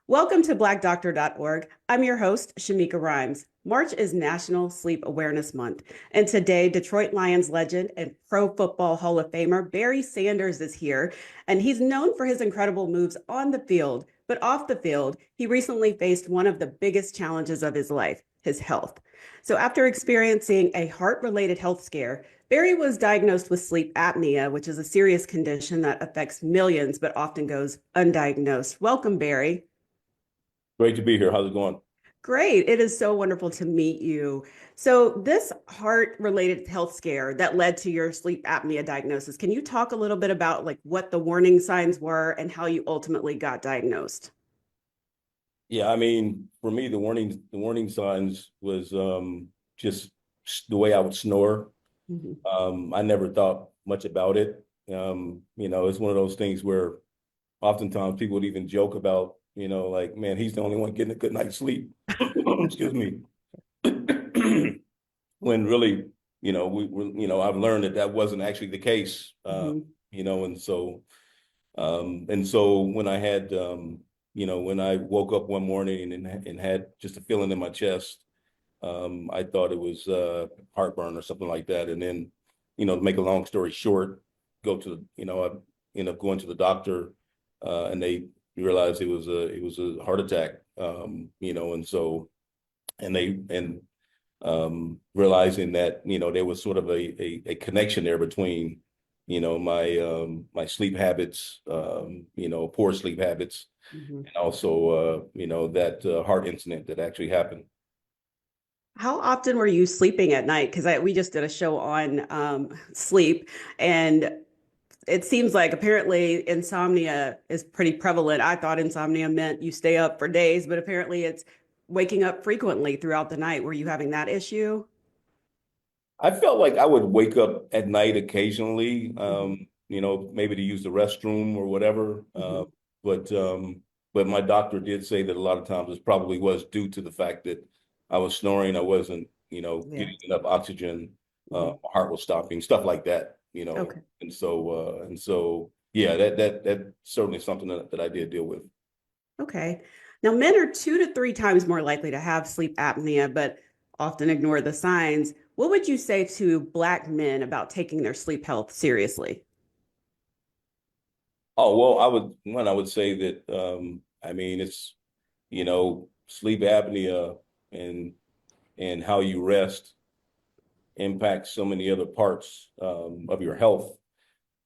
Welcome to blackdoctor.org. I'm your host, Shamika Rhymes. March is National Sleep Awareness Month, and today Detroit Lions legend and Pro Football Hall of Famer Barry Sanders is here, and he's known for his incredible moves on the field, but off the field, he recently faced one of the biggest challenges of his life, his health. So after experiencing a heart-related health scare, Barry was diagnosed with sleep apnea, which is a serious condition that affects millions but often goes undiagnosed. Welcome, Barry. Great to be here. How's it going? Great. It is so wonderful to meet you. So, this heart related health scare that led to your sleep apnea diagnosis, can you talk a little bit about like what the warning signs were and how you ultimately got diagnosed? Yeah, I mean, for me, the warning signs was just the way I would snore. Mhm. I never thought much about it. It's one of those things where oftentimes people would even joke about, like, man, he's the only one getting a good night's sleep. Excuse me. When really, I've learned that that wasn't actually the case. Mhm. And so when I had, when I woke up one morning and had just a feeling in my chest, I thought it was heartburn or something like that. And then, to make a long story short, I ended up going to the doctor, and they realized it was a heart attack. And realizing that there was sort of a connection there between my sleep habits, poor sleep habits, Mhm. and also that heart incident that actually happened. How often were you sleeping at night? Because we just did a show on sleep, and it seems like apparently insomnia is pretty prevalent. I thought insomnia meant you stay up for days, but apparently it's waking up frequently throughout the night. Were you having that issue? I felt like I would wake up at night occasionally, Mhm. maybe to use the restroom or whatever. Mhm. But but my doctor did say that a lot of times it probably was due to the fact that I was snoring, I wasn't, Yeah. getting enough oxygen, Mhm. my heart was stopping, stuff like that, Okay. and so yeah, that's certainly something that I did deal with. Okay. Now, men are 2 to 3 times more likely to have sleep apnea, but often ignore the signs. What would you say to Black men about taking their sleep health seriously? Oh, well, I would say that I mean it's sleep apnea and how you rest impacts so many other parts of your health,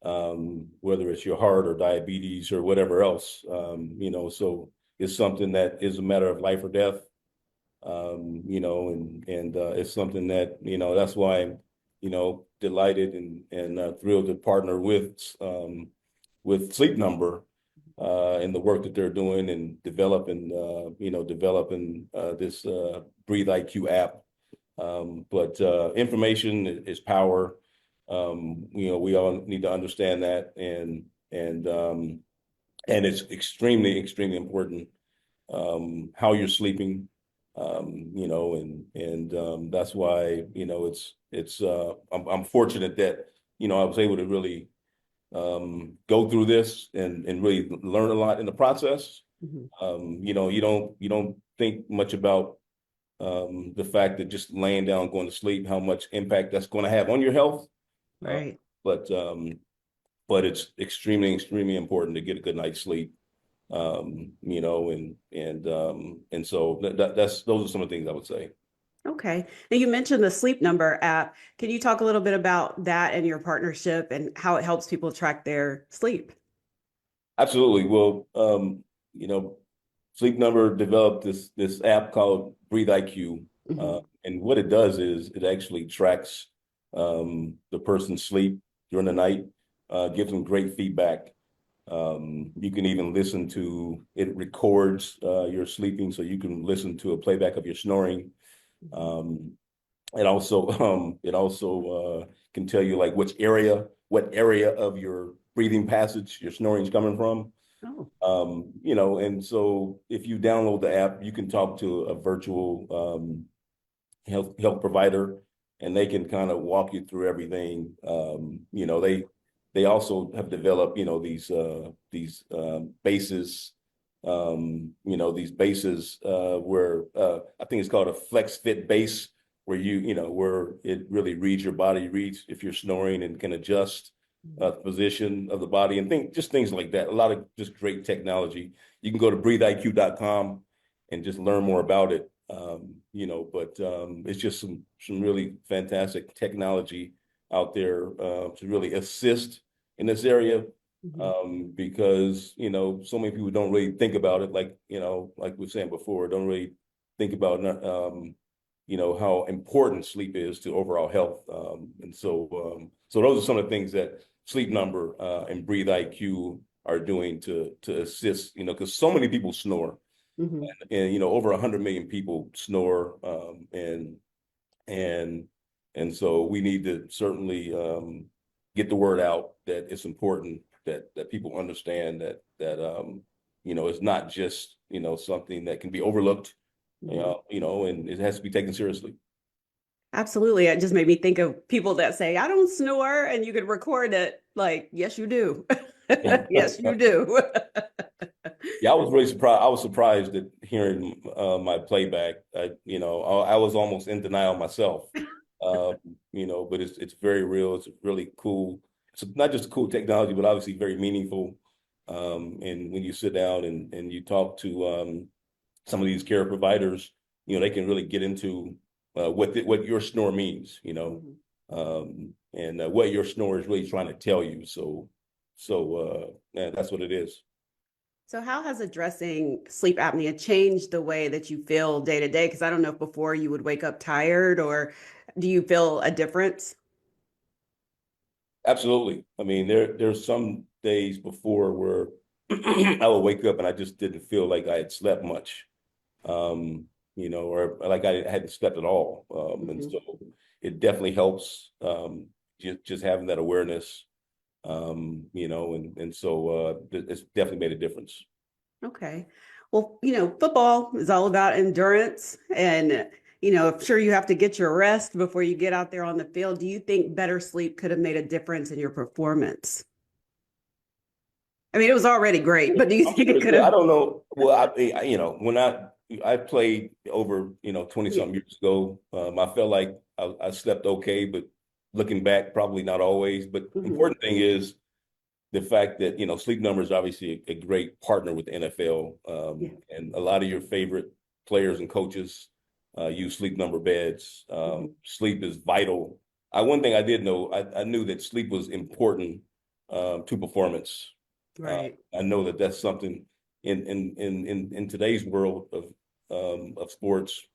whether it's your heart or diabetes or whatever else. So it's something that is a matter of life or death. And it's something that that's why I'm delighted and thrilled to partner with Sleep Number and the work that they're doing and developing this Breathe IQ app. But information is power. We all need to understand that, and it's extremely, extremely important how you're sleeping. And that's why I'm fortunate that I was able to really go through this and really learn a lot in the process. Mhm. You don't think much about the fact that just laying down, going to sleep, how much impact that's going to have on your health. Uh, Right. but but it's extremely, extremely important to get a good night's sleep. And so that's those are some of the things I would say. Okay. Now, you mentioned the Sleep Number app. Can you talk a little bit about that and your partnership and how it helps people track their sleep? Absolutely. Well, Sleep Number developed this app called Breathe IQ, Mhm. and what it does is it actually tracks the person's sleep during the night, gives them great feedback. You can even listen to it records your sleeping, so you can listen to a playback of your snoring. Mhm. Um, it also can tell you like what area of your breathing passage your snoring is coming from. Oh, And so if you download the app, you can talk to a virtual health provider, and they can kind of walk you through everything. They also have developed, these bases these bases where I think it's called a flex fit base, where where it really reads your body, reads if you're snoring and can adjust the position of the body and things like that. A lot of just great technology. You can go to breatheiq.com and just learn more about it. But it's just some really fantastic technology out there to really assist in this area, Mhm. because so many people don't really think about it, like like we were saying before, don't really think about how important sleep is to overall health. So those are some of the things that Sleep Number and Breathe IQ are doing to assist, because so many people snore, Mhm. and over 100 million people snore, and so we need to certainly get the word out that it's important that people understand that it's not just something that can be overlooked, Mhm. and it has to be taken seriously. Absolutely. It just made me think of people that say, I don't snore, and you could record it. Like, yes, you do. Yes, you do. Yeah, I was really surprised. I was surprised at hearing my playback. I was almost in denial myself. Uh, but it's very real. It's really cool. It's not just cool technology, but obviously very meaningful. And when you sit down and you talk to some of these care providers, they can really get into what your snore means, Mhm. and what your snore is really trying to tell you. Yeah, that's what it is. So, how has addressing sleep apnea changed the way that you feel day to day? Because I don't know if before you would wake up tired, or do you feel a difference? Absolutely. I mean, there's some days before where I would wake up and I just didn't feel like I had slept much, or like I hadn't slept at all. And Mhm. so it definitely helps, just having that awareness, and so it's definitely made a difference. Okay. Well, football is all about endurance, and I'm sure you have to get your rest before you get out there on the field. Do you think better sleep could have made a difference in your performance? I mean, it was already great, but do you I'm think sure it it's could good. I have? don't know. Well, when I played over 20 Yeah. something years ago, I felt like I slept okay, but looking back, probably not always. But Mhm. important thing is the fact that Sleep Number is obviously a great partner with the NFL, Yeah. and a lot of your favorite players and coaches use Sleep Number beds. Mhm. Sleep is vital. One thing I did know, I knew that sleep was important to performance. Right. I know that that's something in today's world of sports.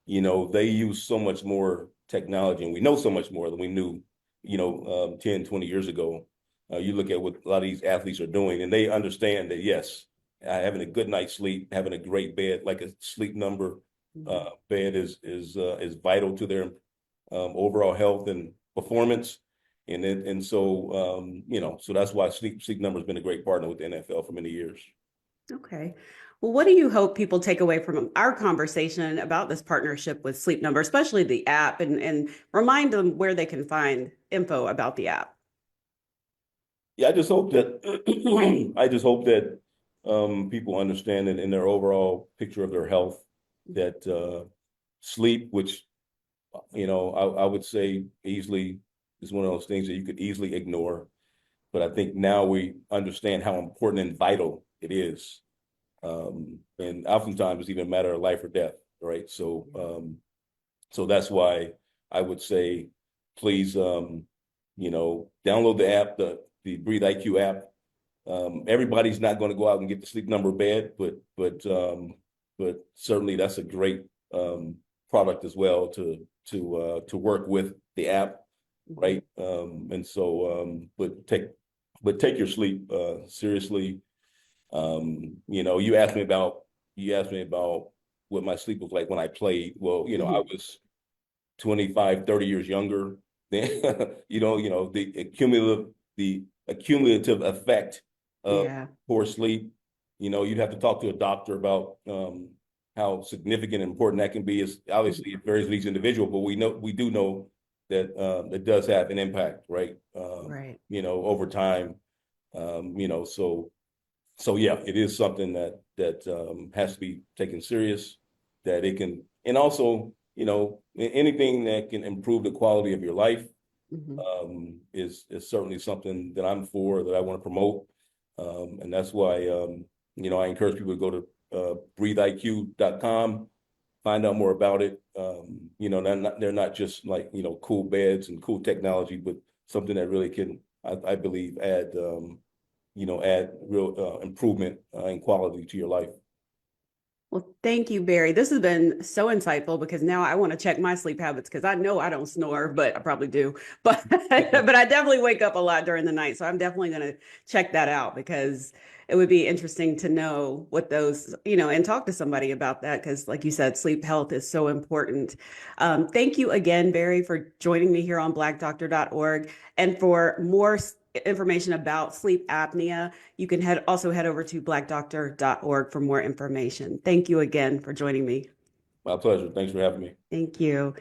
They use so much more technology, and we know so much more than we knew, 10, 20 years ago. You look at what a lot of these athletes are doing, and they understand that, yes, having a good night's sleep, having a great bed, like a Sleep Number Mhm. bed is vital to their overall health and performance. So that's why Sleep Number has been a great partner with the NFL for many years. Okay. Well, what do you hope people take away from our conversation about this partnership with Sleep Number, especially the app, and remind them where they can find info about the app? Yeah, I just hope that people understand that in their overall picture of their health, that sleep, which I would say easily is one of those things that you could easily ignore. But I think now we understand how important and vital it is. And oftentimes it's even a matter of life or death, right? So that's why I would say, please, download the app, the Breathe IQ app. Everybody's not going to go out and get the Sleep Number bed, but certainly that's a great product as well to work with the app, Mhm. right? But take your sleep seriously. You asked me about what my sleep was like when I played. Well, I Mhm. was 25, 30 years younger. Then the accumulative effect of Yeah. poor sleep. You'd have to talk to a doctor about how significant and important that can be. Is Mhm. obviously it varies with each individual, but we do know that it does have an impact, right? Right. Over time. So So yeah, it is something that has to be taken serious, that it can, and also, anything that can improve the quality of your life Mhm. is certainly something that I'm for, that I want to promote. And that's why, I encourage people to go to breatheiq.com, find out more about it. They're not just like, cool beds and cool technology, but something that really can, I believe, add real improvement and quality to your life. Well, thank you, Barry. This has been so insightful because now I want to check my sleep habits because I know I don't snore, but I probably do. But but I definitely wake up a lot during the night. So I'm definitely going to check that out because it would be interesting to know what those, and talk to somebody about that because, like you said, sleep health is so important. Thank you again, Barry, for joining me here on blackdoctor.org. And for more information about sleep apnea, you can also head over to blackdoctor.org for more information. Thank you again for joining me. My pleasure. Thanks for having me. Thank you.